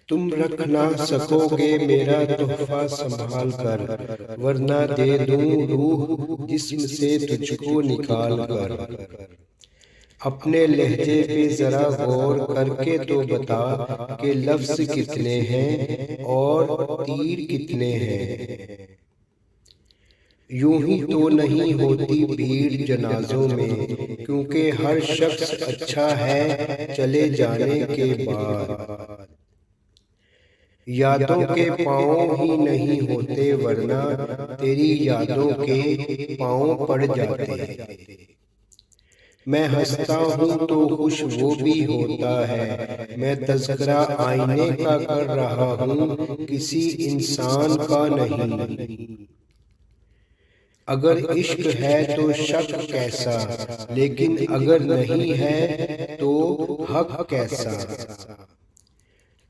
تم رکھ نہ سکو گے میرا تحفہ سنبھال کر، ورنہ دے دوں روح جسم سے تجھ کو نکال کر۔ اپنے لہجے پہ ذرا غور کر کے تو بتا کہ لفظ کتنے ہیں اور تیر کتنے ہیں۔ یوں ہی تو نہیں ہوتی بھیڑ جنازوں میں، کیونکہ ہر شخص اچھا ہے چلے جانے کے بعد۔ یادوں کے پاؤں ہی نہیں ہوتے ورنہ تیری یادوں کے پاؤں پڑ جاتے۔ میں ہنستا ہوں تو خوش وہ بھی ہوتا ہے، میں تذکرہ آئینے کا کر رہا ہوں کسی انسان کا نہیں۔ اگر عشق ہے تو شک کیسا، لیکن اگر نہیں ہے تو حق کیسا۔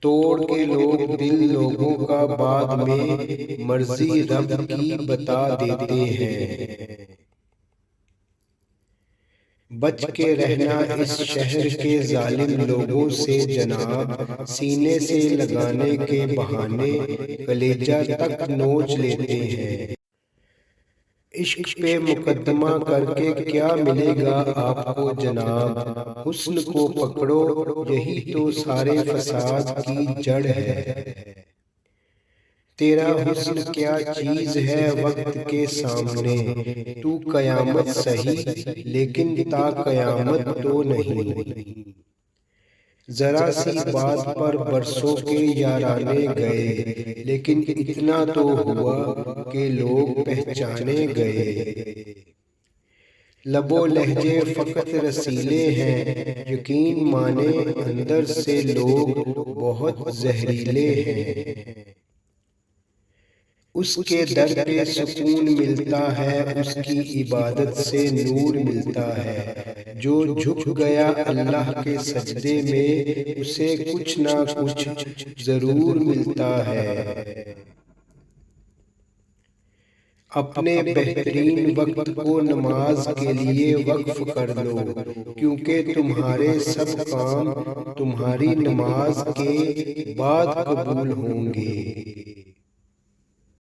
توڑ کے لوگ دل لوگوں کا بعد میں مرضی رب کی بتا دیتے ہیں۔ بچ کے رہنا اس شہر کے ظالم لوگوں سے جناب، سینے سے لگانے کے بہانے کلیجہ تک نوچ لیتے ہیں۔ عشق پہ مقدمہ کر کے کیا ملے گا آپ کو جناب، حسن کو پکڑو یہی تو سارے فساد کی جڑ ہے۔ تیرا حسن کیا چیز ہے وقت کے سامنے، تو قیامت سہی لیکن تا قیامت تو نہیں۔ ذرا سی بات پر برسوں کے یارانے گئے، لیکن اتنا تو ہوا کہ لوگ پہچانے گئے۔ لب و لہجے فقط رسیلے ہیں، یقین مانے اندر سے لوگ بہت زہریلے ہیں۔ اس کے در پہ سکون ملتا ہے، اس کی عبادت سے نور ملتا ہے۔ جو جھک گیا اللہ کے سجدے میں، اسے کچھ نہ کچھ ضرور ملتا ہے۔ اپنے بہترین وقت کو نماز کے لیے وقف کر لو، کیونکہ تمہارے سب کام تمہاری نماز کے بعد قبول ہوں گے۔